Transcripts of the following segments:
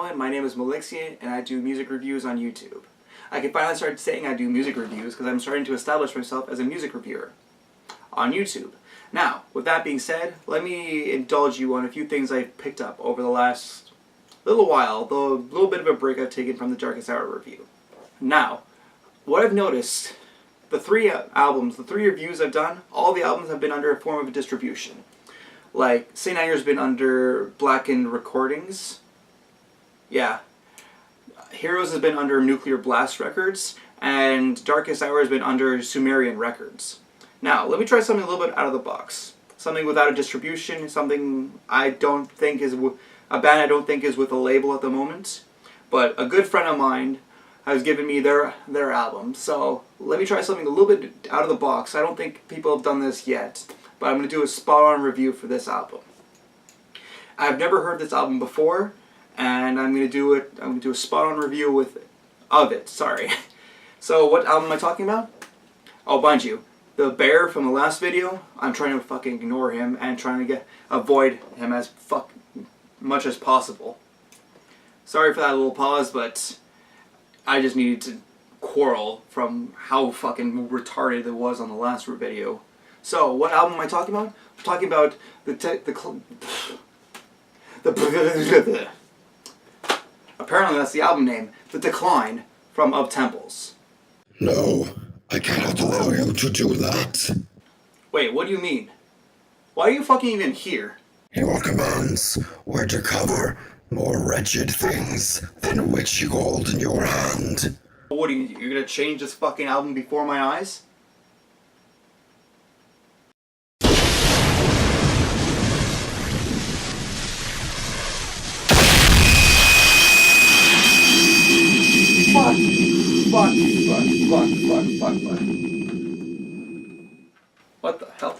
gentlemen, my name is Malixian, and I do music reviews on YouTube. I can finally start saying I do music reviews because I'm starting to establish myself as a music reviewer on YouTube. Now, with that being said, let me indulge you on a few things I've picked up over the last little while, the little bit of a break I've taken from the Darkest Hour review. Now, what I've noticed, the three reviews I've done, all the albums have been under a form of distribution. Like, St. Anger's been under Blackened Recordings. Yeah. Heroes has been under Nuclear Blast Records, and Darkest Hour has been under Sumerian Records. Now, let me try something a little bit out of the box. Something without a distribution, something I don't think is, a band I don't think is with a label at the moment. But a good friend of mine has given me their album. So, let me try something a little bit out of the box. I don't think people have done this yet, but I'm going to do a spot-on review for this album. I've never heard this album before, and I'm going to do a spot-on review of it. So what album am I talking about? Oh, mind you, the bear from the last video, I'm trying to fucking ignore him and trying to avoid him as much as possible. Sorry for that little pause, but I just needed to quarrel from how fucking retarded it was on the last video. So, what album am I talking about? I'm talking about apparently that's the album name, The Decline from Of Temples. No, I cannot allow you to do that. Wait, what do you mean? Why are you fucking even here? Your commands were to cover more wretched things than witchy gold in your hand. What are you're gonna change this fucking album before my eyes? Fuck. What the hell?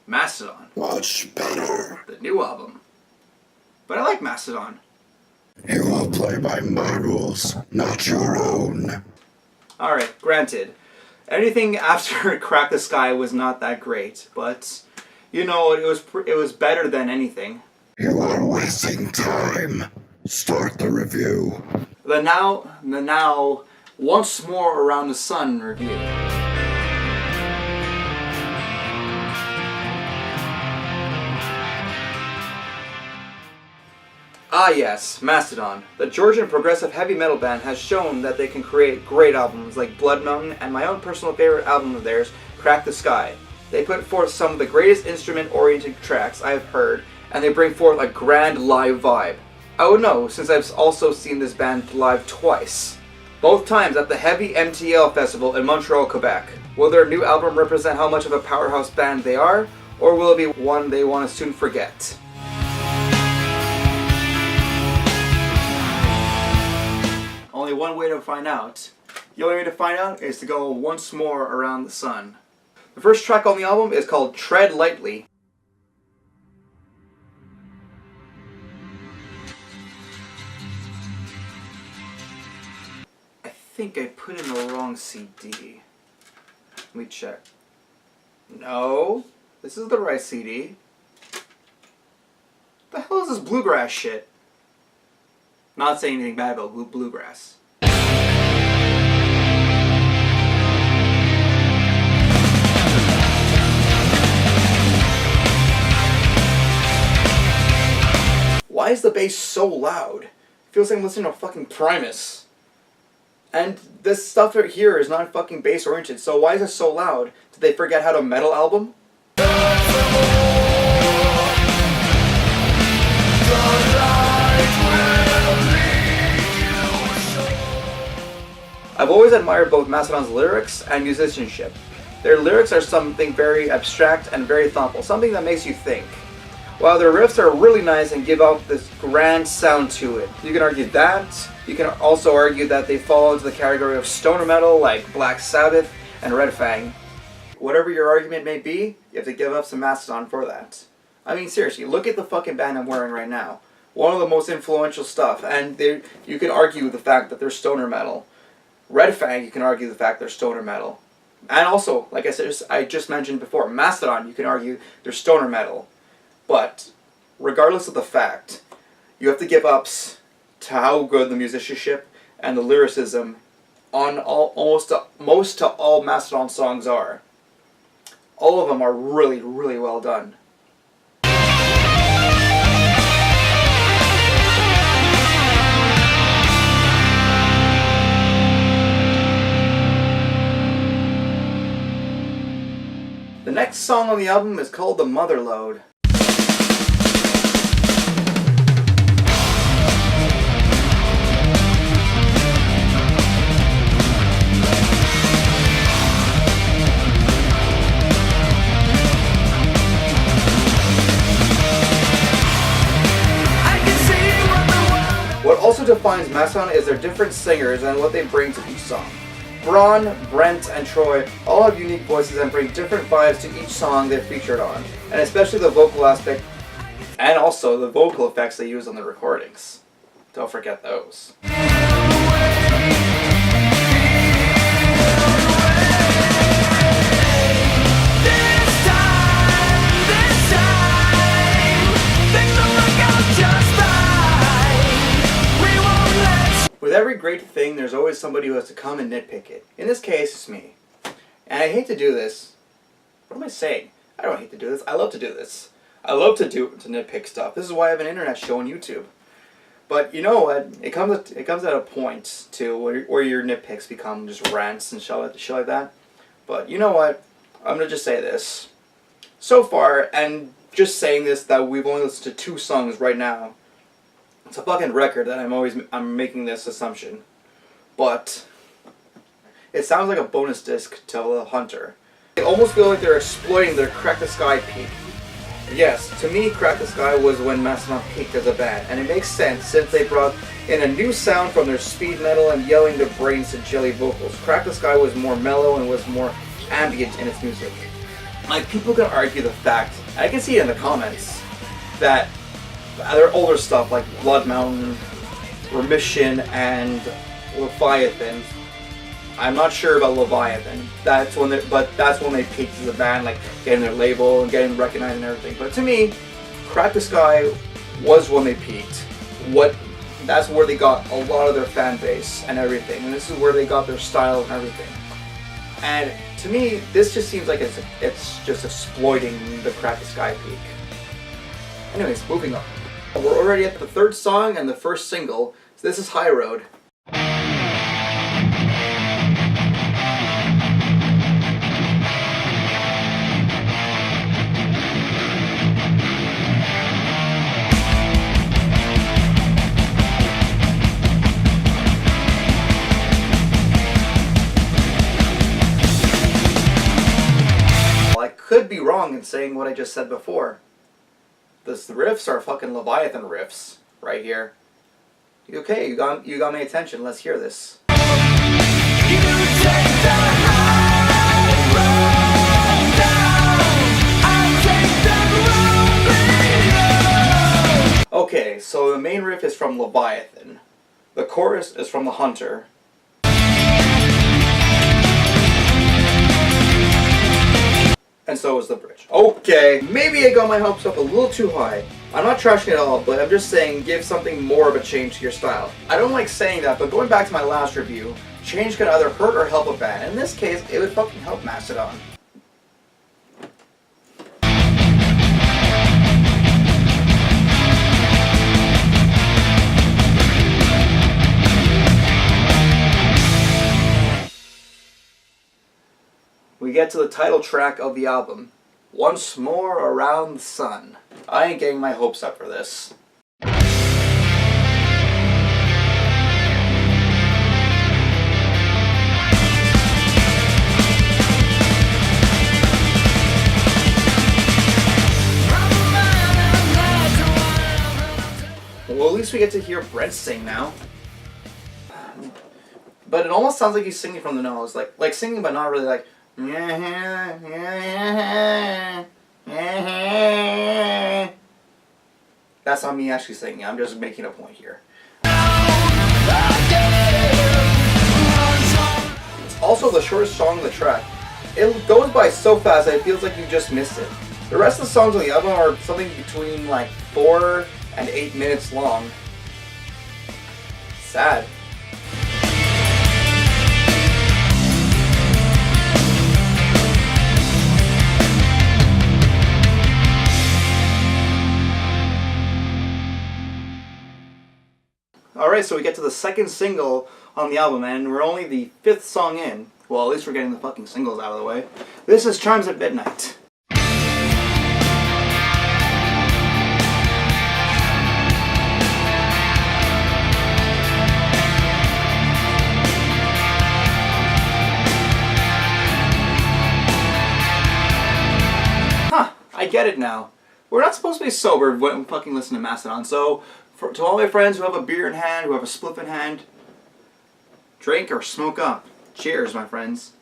Mastodon. Much better. The new album. But I like Mastodon. You will play by my rules, not your own. Alright, granted. Anything after Crack the Sky was not that great, but, you know, it was better than anything. You are wasting time. Start the review. The now, Once More Around the Sun review. Ah yes, Mastodon. The Georgian progressive heavy metal band has shown that they can create great albums like Blood Mountain and my own personal favorite album of theirs, Crack the Sky. They put forth some of the greatest instrument-oriented tracks I have heard, and they bring forth a grand live vibe. I would know, since I've also seen this band live twice. Both times at the Heavy MTL Festival in Montreal, Quebec. Will their new album represent how much of a powerhouse band they are, or will it be one they want to soon forget? Only one way to find out. The only way to find out is to go once more around the sun. The first track on the album is called Tread Lightly. I think I put in the wrong CD. Let me check. No, this is the right CD. What the hell is this bluegrass shit? Not saying anything bad about bluegrass. Why is the bass so loud? It feels like I'm listening to fucking Primus. And this stuff right here is not fucking bass oriented, so why is it so loud? Did they forget how to metal album? I've always admired both Mastodon's lyrics and musicianship. Their lyrics are something very abstract and very thoughtful, something that makes you think. While their riffs are really nice and give out this grand sound to it. You can argue that. You can also argue that they fall into the category of stoner metal like Black Sabbath and Red Fang. Whatever your argument may be, you have to give up some Mastodon for that. I mean, seriously, look at the fucking band I'm wearing right now. One of the most influential stuff, and you can argue the fact that they're stoner metal. Red Fang, you can argue the fact they're stoner metal. And also, like I just mentioned before, Mastodon, you can argue they're stoner metal. But, regardless of the fact, you have to give ups to how good the musicianship and the lyricism on most to all Mastodon songs are. All of them are really, really well done. The next song on the album is called The Motherlode. What also defines Mastodon is their different singers and what they bring to each song. Braun, Brent, and Troy all have unique voices and bring different vibes to each song they're featured on, and especially the vocal aspect and also the vocal effects they use on the recordings. Don't forget those. With every great thing, there's always somebody who has to come and nitpick it. In this case, it's me. And I hate to do this. What am I saying? I don't hate to do this. I love to do this. I love to nitpick stuff. This is why I have an internet show on YouTube. But you know what? It comes at a point too where your nitpicks become just rants and shit like that. But you know what? I'm gonna just say this. So far, and just saying this, that we've only listened to 2 songs right now. It's a fucking record that I'm making this assumption, but it sounds like a bonus disc to the Hunter. I almost feel like they're exploiting their Crack the Sky peak. Yes, to me, Crack the Sky was when Mastodon peaked as a band, and it makes sense since they brought in a new sound from their speed metal and yelling their brains to jelly vocals. Crack the Sky was more mellow and was more ambient in its music. Like, people can argue the fact, I can see it in the comments, that their older stuff like Blood Mountain, Remission, and Leviathan. I'm not sure about Leviathan. That's when they peaked as a band, like getting their label and getting recognized and everything. But to me, Crack the Sky was when they peaked. That's where they got a lot of their fan base and everything. And this is where they got their style and everything. And to me, this just seems like it's just exploiting the Crack the Sky peak. Anyways, moving on. We're already at the 3rd song and the 1st single, so this is High Road. Well, I could be wrong in saying what I just said before. The riffs are fucking Leviathan riffs right here. Okay, you got my attention. Let's hear this. Okay, so the main riff is from Leviathan. The chorus is from the Hunter. And so is the bridge. Okay, maybe I got my hopes up a little too high. I'm not trashing it at all, but I'm just saying give something more of a change to your style. I don't like saying that, but going back to my last review, change can either hurt or help a band. In this case, it would fucking help Mastodon. We get to the title track of the album, Once More Around the Sun. I ain't getting my hopes up for this. Well, at least we get to hear Brent sing now. But it almost sounds like he's singing from the nose, like singing but not really like. That's not me actually singing, I'm just making a point here. It's also the shortest song on the track. It goes by so fast that it feels like you just missed it. The rest of the songs on the album are something between like 4 and 8 minutes long. Sad. Alright, so we get to the second single on the album, and we're only the 5th song in. Well, at least we're getting the fucking singles out of the way. This is Chimes at Midnight. I get it now. We're not supposed to be sober when we fucking listen to Mastodon, so to all my friends who have a beer in hand, who have a spliff in hand, drink or smoke up. Cheers, my friends.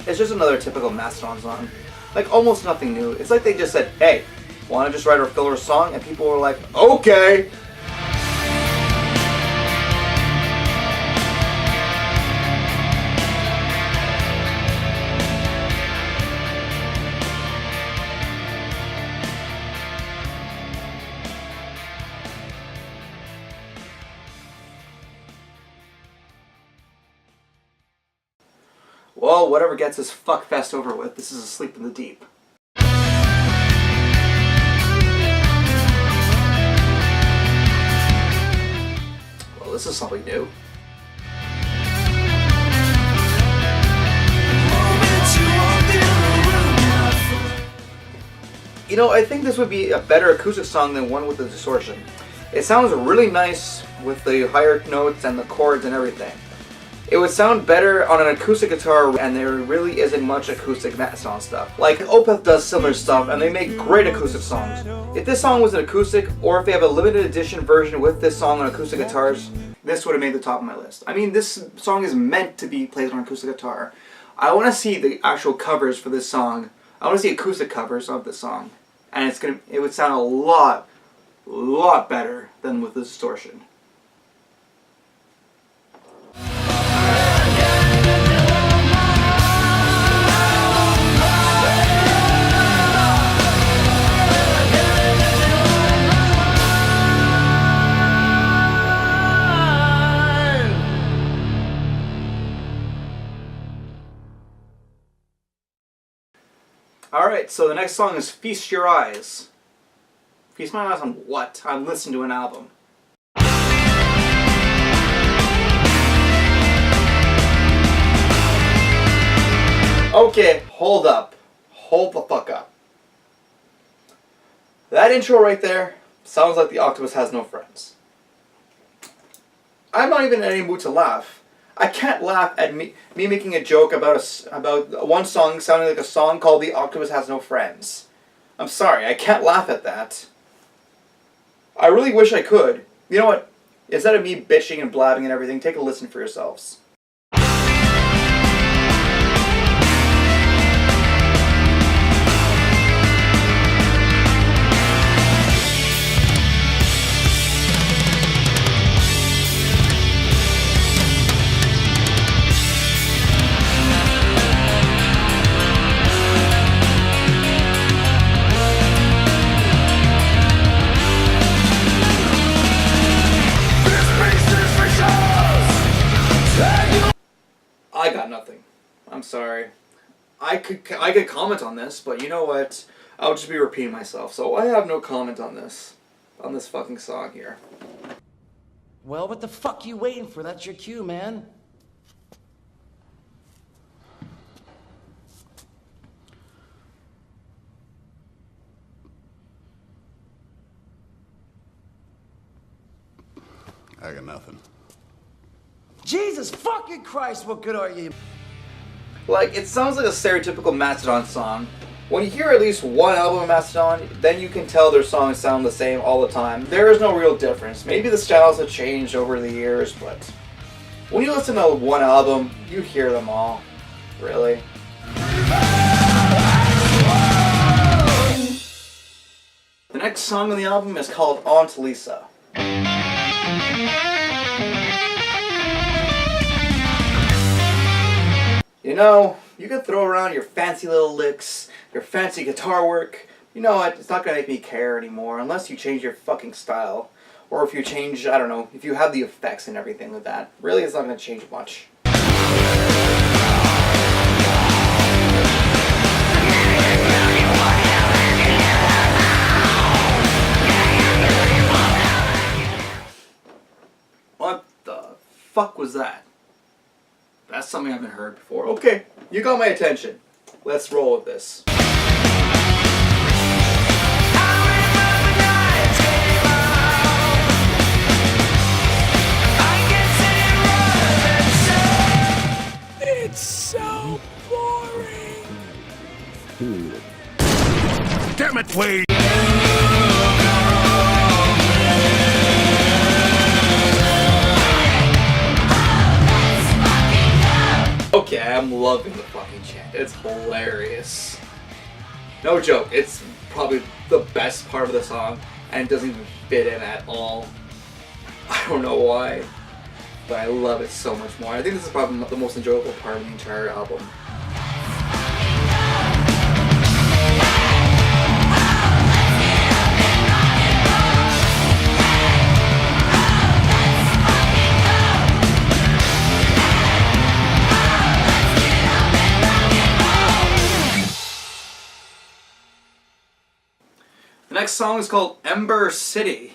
It's just another typical Mastodon song. Like, almost nothing new. It's like they just said, hey, wanna just write a filler song? And people were like, okay! Well, whatever gets this fuckfest over with, this is Asleep in the Deep. Well, this is something new. You know, I think this would be a better acoustic song than one with the distortion. It sounds really nice with the higher notes and the chords and everything. It would sound better on an acoustic guitar, and there really isn't much acoustic Mastodon stuff. Like, Opeth does similar stuff, and they make great acoustic songs. If this song was an acoustic, or if they have a limited edition version with this song on acoustic guitars, this would have made the top of my list. I mean, this song is meant to be played on acoustic guitar. I want to see the actual covers for this song. I want to see acoustic covers of this song. And it would sound a lot better than with the distortion. Alright, so the next song is Feast Your Eyes. Feast my eyes on what? I'm listening to an album. Okay, hold up. Hold the fuck up. That intro right there sounds like the octopus has no friends. I'm not even in any mood to laugh. I can't laugh at me making a joke about one song sounding like a song called The Octopus Has No Friends. I'm sorry, I can't laugh at that. I really wish I could. You know what? Instead of me bitching and blabbing and everything, take a listen for yourselves. I got nothing. I'm sorry. I could comment on this, but you know what? I would just be repeating myself. So I have no comment on this fucking song here. Well, what the fuck you waiting for? That's your cue, man. I got nothing. Jesus fucking Christ, what good are you? Like, it sounds like a stereotypical Mastodon song. When you hear at least one album of Mastodon, then you can tell their songs sound the same all the time. There is no real difference. Maybe the styles have changed over the years, but when you listen to one album, you hear them all. Really. The next song on the album is called Aunt Lisa. You know, you can throw around your fancy little licks, your fancy guitar work. You know what? It's not gonna make me care anymore unless you change your fucking style. Or if you change, I don't know, if you have the effects and everything like that. Really, it's not gonna change much. What the fuck was that? That's something I haven't heard before. Okay, you got my attention. Let's roll with this. It's so boring. Damn it, wait! Okay, I'm loving the fucking chant. It's hilarious. No joke, it's probably the best part of the song, and it doesn't even fit in at all. I don't know why, but I love it so much more. I think this is probably the most enjoyable part of the entire album. The next song is called Ember City.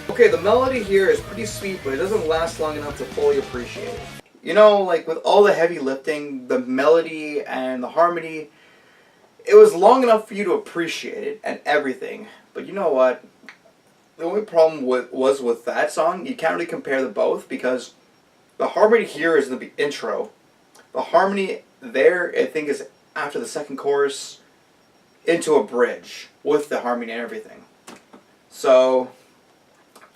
Okay, the melody here is pretty sweet, but it doesn't last long enough to fully appreciate it. You know, like with all the heavy lifting, the melody and the harmony, it was long enough for you to appreciate it and everything. But you know what? The only problem was with that song, you can't really compare the both because the harmony here is in the intro. The harmony there, I think, is after the second chorus into a bridge with the harmony and everything. So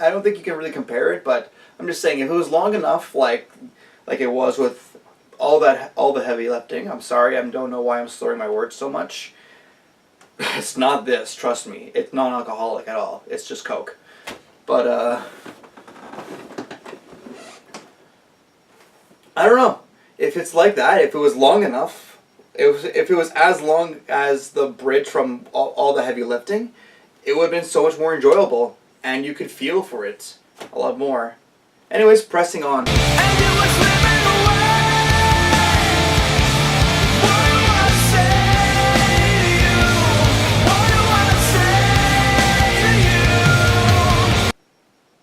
I don't think you can really compare it, but I'm just saying if it was long enough, like it was with all the heavy lifting. I'm sorry, I don't know why I'm slurring my words so much. It's not this, trust me. It's non-alcoholic at all. It's just Coke. But I don't know if it's like that. If it was long enough, if it was as long as the bridge from all the heavy lifting, it would have been so much more enjoyable. And you could feel for it a lot more. Anyways, pressing on.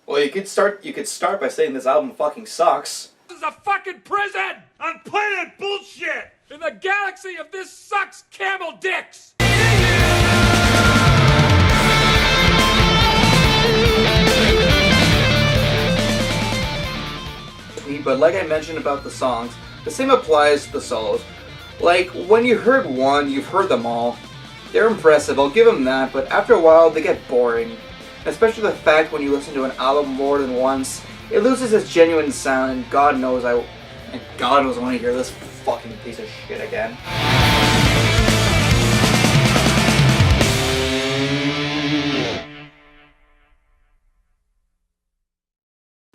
Well, you could start by saying this album fucking sucks. This is a fucking prison on planet bullshit in the galaxy of this sucks camel dicks. But like I mentioned about the songs, the same applies to the solos. Like, when you heard one, you've heard them all. They're impressive, I'll give them that, but after a while they get boring. Especially the fact when you listen to an album more than once, it loses its genuine sound, and God knows I want to hear this fucking piece of shit again.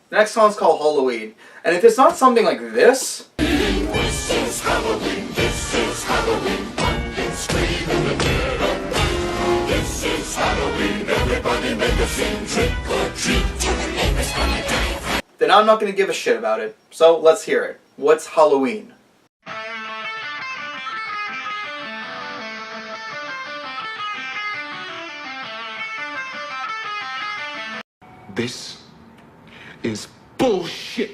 The next song is called Halloween, and if it's not something like this... This is Halloween, pumpkin scream in the dead of night. This is Halloween, everybody make a scene, trick or treat, till the neighbor's gonna die. Then I'm not gonna give a shit about it, so let's hear it. What's Halloween? This is bullshit.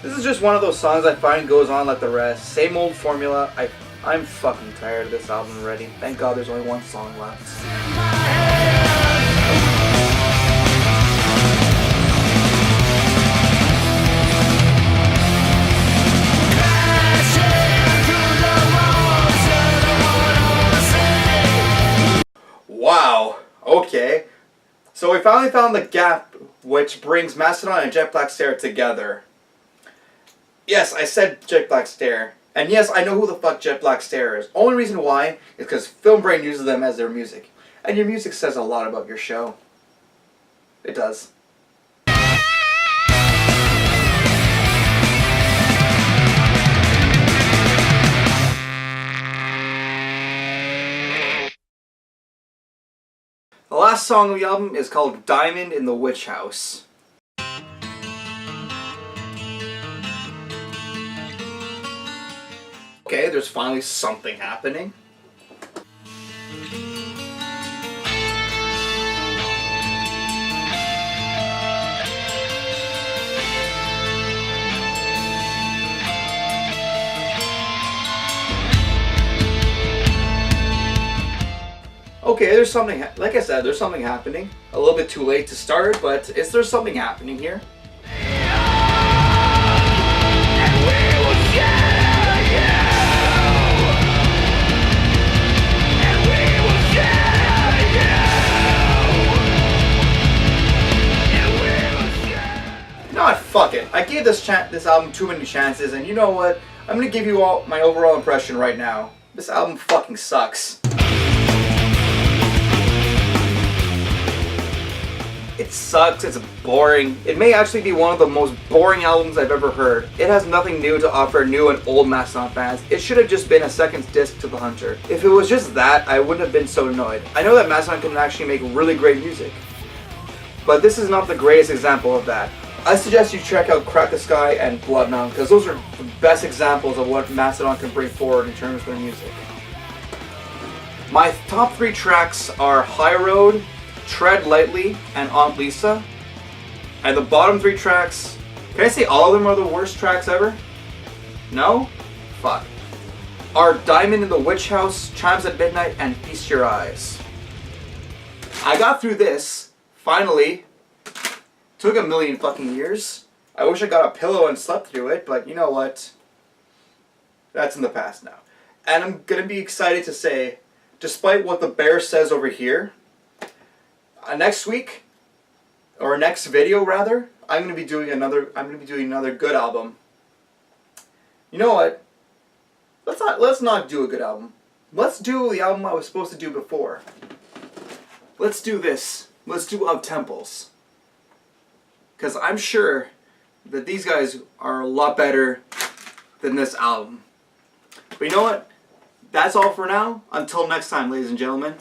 This is just one of those songs I find goes on like the rest. Same old formula. I'm fucking tired of this album already. Thank God there's only one song left. Wow. Okay. So we finally found the gap which brings Mastodon and Jet Black Stare together. Yes, I said Jet Black Stare. And yes, I know who the fuck Jet Black Stare is. Only reason why is because Film Brain uses them as their music. And your music says a lot about your show. It does. The last song of the album is called Diamond in the Witch House. Okay, there's finally something happening. Okay, there's something, like I said, there's something happening. A little bit too late to start, but is there something happening here? You know what, fuck it. I gave this album too many chances, and you know what? I'm gonna give you all my overall impression right now. This album fucking sucks. It sucks, it's boring. It may actually be one of the most boring albums I've ever heard. It has nothing new to offer new and old Mastodon fans. It should have just been a second disc to The Hunter. If it was just that, I wouldn't have been so annoyed. I know that Mastodon can actually make really great music, but this is not the greatest example of that. I suggest you check out Crack the Sky and Blood Mountain, because those are the best examples of what Mastodon can bring forward in terms of their music. My top 3 tracks are High Road, Tread Lightly, and Aunt Lisa. And the bottom 3 tracks, can I say all of them are the worst tracks ever? No? Fuck. Are Diamond in the Witch House, Chimes at Midnight, and Feast Your Eyes. I got through this, finally. Took a million fucking years. I wish I got a pillow and slept through it, but you know what? That's in the past now. And I'm gonna be excited to say, despite what the bear says over here, next week, or next video rather, I'm gonna be doing another good album. You know what? Let's not do a good album. Let's do the album I was supposed to do before. Let's do this. Let's do Of Temples. Because I'm sure that these guys are a lot better than this album. But you know what? That's all for now. Until next time, ladies and gentlemen.